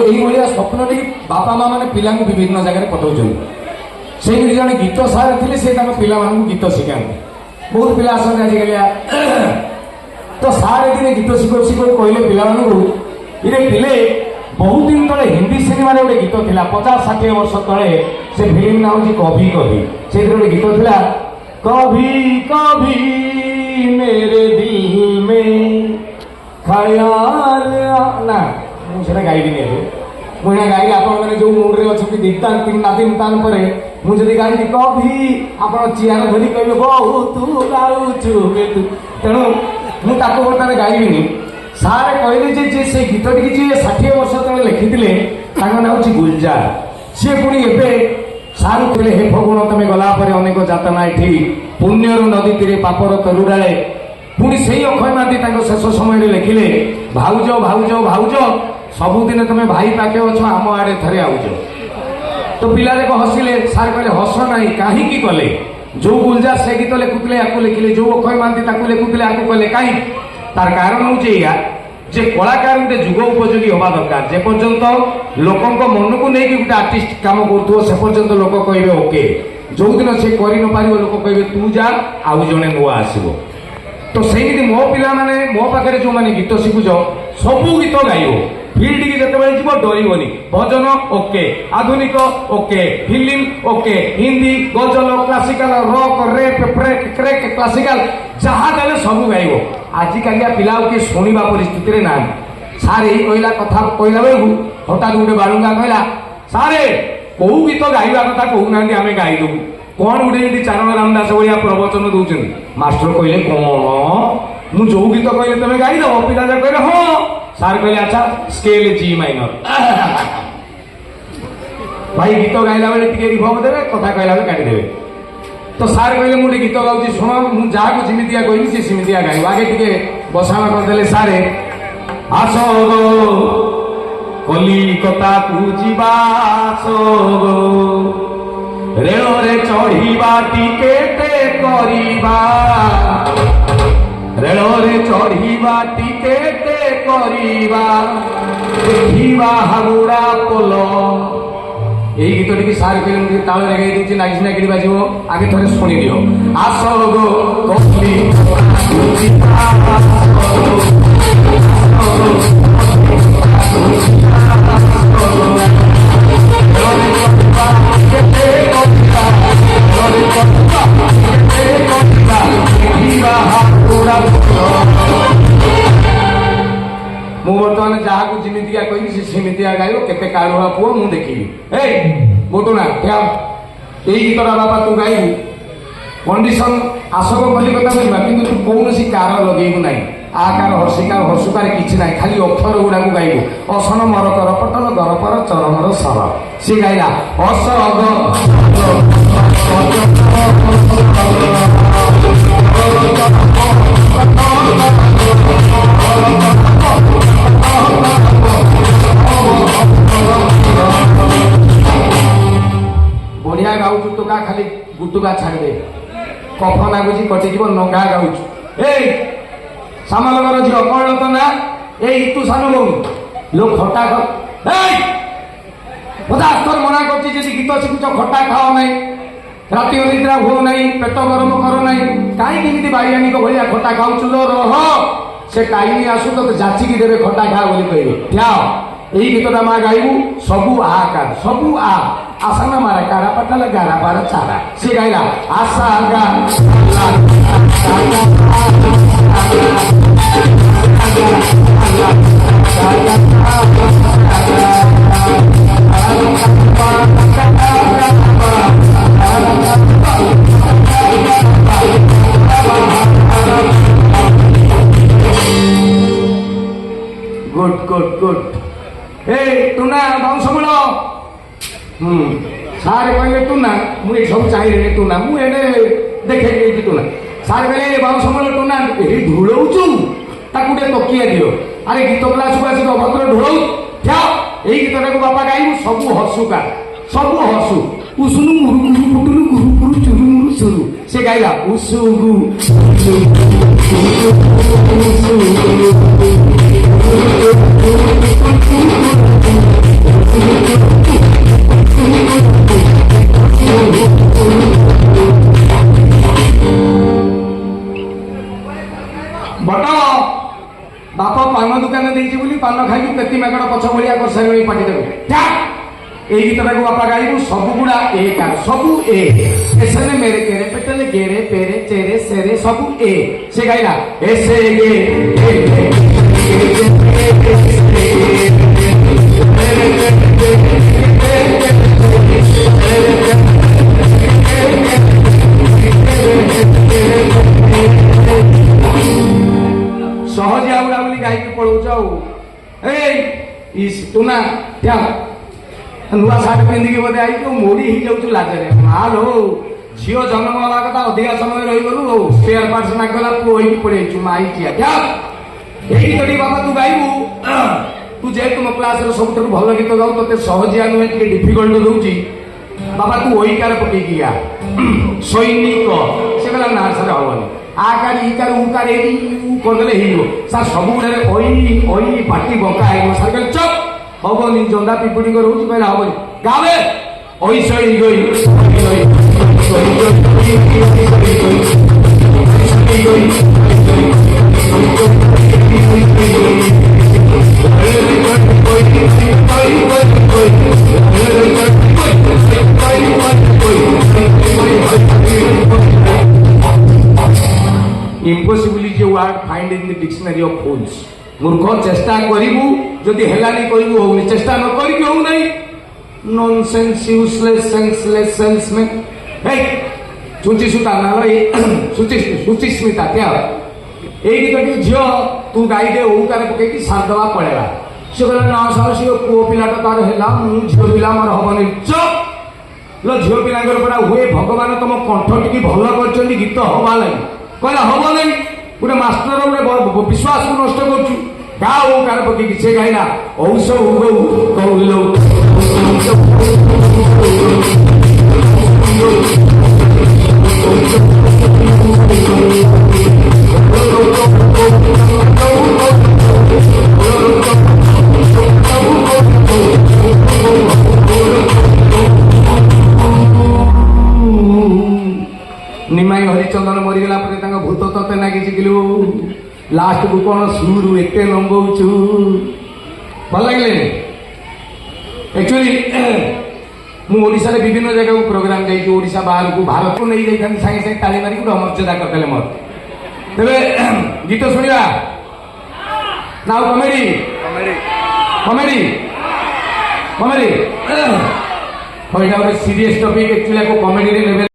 এইভাবে স্বপ্নটি বাপা মা মানে পিলাଙ୍କୁ বিভিন্ন জায়গায় পঠাউଛନ୍ତି। সেইଠି ଜଣେ ଗୀତ ସାର୍ ଥିଲେ, ସେ ତାଙ୍କ ପିଲାମାନଙ୍କୁ ଗୀତ ଶିଖାନ୍ତି। ବହୁତ ପିଲା ଆସନ୍ତି ଆଜିକାଲି। ତ ସାର୍ ଦିନେ ଗୀତ ଶିଖଉ ଶିଖଉ କହିଲେ ପିଲାମାନଙ୍କୁ, ଇରେ ପିଲେ ବହୁତ ଦିନ ତଳେ ହିନ୍ଦୀ ସିନେମାରେ ଗୋଟେ ଗୀତ ଥିଲା, 50-60 ବର୍ଷ ତଳେ। ସେ ଫିଲ୍ମ ନାଁ ହେଉଛି କଭି କଭି। ସେଇଥିରେ ଗୋଟେ ଗୀତ ଥିଲା, କଭି କଭି मेरे दिल में ख्याल ना, मुझे गाइबी नहीं मुझे गाइली आप जो मुड्रे अच्छा दिन तान पर मुझे गाइली कभी आप चेयर धरी कहे बहुत गाऊचु तेणु मुझे बर्तमान गाइबी। सारे कहले जे से गीत टी 60 वर्ष तले लिखिले ना हूँ गुलजार। सी पुणी एवं सार कहले हे फगुण तुम गलापर अनेक जातना ये पुण्यर नदी तीरे पापर तरुराले। पुणी से अक्षय महांती शेष समय लिखिले, भाउज भाउज भाउज सबुदिन तुम भाई पाखे अछ आम आड़े थे आउज। तो पिला देख हसिले। सार कहले हस ना कहीं कले, जो गुलजार से गीत लिखुले या लिखिले, जो अक्षय महांती लिखुले या कले कहीं। तार कारण हूँ जे कलाकार गोटे जुग उपयोगी हवा दरकार। जे पर्यंत लोक मन को लेकिन गोटे आर्टिस्ट काम करुव से पर्यंत लोक कहे ओके। जो दिन से कर न पार लोक कहे तू जा आउ जड़े नुआ आसब। तो सेमती मो पिला माने मो पाखे जो मैंने गीत शिखुच सबू गीत गाइब। फिल्ड की जिते जीव डरबनी। भजन ओके, आधुनिक ओके, फिल्म ओके, हिंदी गजल classical rock rape freak crack classical जहाँ देले सबू गाइब। आजिकालिया पिला किए शुणा परिस्थिति ना। सारे यही कहला कथा कहला बेलू हठात गोटे बालुंगा कहला, सारे कौ गीत गाइबा कथा कहूना आम गाईदेबू कौन गोटे चारण रामदास भाया प्रवचन दौरान। मास्टर कहले कौन मु जो गीत कहले तुम गाईदेव। पिला कहले हाँ। सार कहले अच्छा स्केल जी माइनर। भाई गीत गाइला बेले टिके रिभव देवे, कथा कहला बेले काटिदेवे। तो सार कहले मुझे गीत गाऊँ शुण मुझे जमीतिया कहली सी सेमितिया गाइब। आगे टिके बसाण करदे। सारे आस कलिकता को जीवा रेल रे चढ़ा टिकेट करिबा, रेल रे चढ़ा टिकेट करिबा, देखिबा हावड़ा पोल। यही गीत टी सार कहले ताल गाई दूसरी नागी नागी बाजो। आगे थे शुणी दियो। आस गो मु बर्तमान जहाँ को जिमितिया कही सेमितिया गाइब। केते कालुआ पुओ मु देखिबी। ए बोटुना क्या यही गीतटा बापा तू गाइबू। कंडीशन आसक कलिकता बुझा कि तू कौन कार लगेबू ना। आकार हर्षिकार हर्षुकार किसी ना, खाली अक्षर गुड़ा गाइबू। असन मर कर पटल गरपर चरमर सर। सी गाइला असग बढ़िया गाउचु तो का खाली गुटुका छाड़े कफ नागुची कटिज नंगा गाउचु। ए सामलगर झील कौन तो ना ए तू सान बोलू लोग खटा खा 50 थर मना कर गीत शिखुच खटा खाओ ना, राति अनिद्रा हो ना, पेट गरम कर ना, कहीं बाईरानी भाया खटा खाऊ लो रह से टाइम आसू तो जाचिकी देवे खटा खा बोली कहे क्या। यही गीतटा माँ गाइबू सबू आकार सबू आसाना मारा कारा पटाला गारा पारा चारा। से गाइला आशा गा गुड गुड गुड। ए टुना बंशमूल सारे कहले टुना मुझे सब चाहिए टुना मुझे देखे टुना। सारे कहले बंशमूल टुना ये ढोलौचु ताकू तकिया दियो। अरे गीत क्लास को आसिक अभद्र ढोलौ क्या। यही गीतटा को बापा गाइबू सबू हसुका सबू हसु। उसुनु मुरु गुरु पुटुनु गुरु पुरु चुरु मुरु सुरु। से गाइला उसुगु ମାଙ୍କଡ ପଛ ଭଳିଆ କରିସାରିବ ପାଟି ଦେବୁ এই গীতটাকে বাপা গাইবু সবুগুড়া এ কার সবু এ এসনে মেরে কেরে পেটলে গেরে পেরে চেরে সেরে সবু এ সে গাইলা এসে গে সহজে আউড়া বলি গাইকে পড়াউছ এই ইস টুনা যা नुआ सार्ट पिंधिकी बोधे आई मोड़ी ही जाऊँ लाजरे माल हो झील जन्म हवा कथा अधिका समय रहीगलु स्पेयर पार्ट्स नागला पुई पड़े माई क्या यही गीत बाबा तू गाइबू तू जेहेतु मो क्लास सब भल गीत गाऊ ते सहजिया नुहे टे डिफिकल्ट दूची बाबा तू ओईकार पकई गा सैनिक से कहला ना सर हबनी आकार इकार उकार करदे सर सब गुड़े ओई पाटी बंका है सर कहले चुप हबनी जंदा पिपुड़ी रोज कहला हबनी गावे ओई सई गई impossible is a word find in the dictionary of fools मूर्ख चेष्टा करू जदि हेलानी कहू होनी चेष्टा न करी हो नहीं नॉनसेंस यूजलेस सेंसलेस सेल्समैन हे सुचि सुता ना सुचि स्मिता क्या ए गीत झील तू गाई दे ओकार पकई सारदवा पड़ेगा से कहला ना सर सी पुओ पिलाटा तार है झील पिला मोर हबनी चुप लो झील पिला पड़ा हुए भगवान तुम कंठ टी भल कर गीत हवा लगी कहला हम नहीं गोटे मास्टर गोटे विश्वास को नष्ट करुचु गाओ कार पकई से गाइला औष कहलो निमाई हरिचंदन मरीगला भूत तते नागिलु लास्ट को कौन सुरु एत लंबौचु भल लगे एक्चुअली मुझा विभिन्न जगह को प्रोग्राम जा बाहर को भारत को नहीं जाता सागे सागे ताली मारिक गोटे मर्यादा करदे मोर तेरे गीत शुणा ना comedy comedy comedy serious topic actually comedy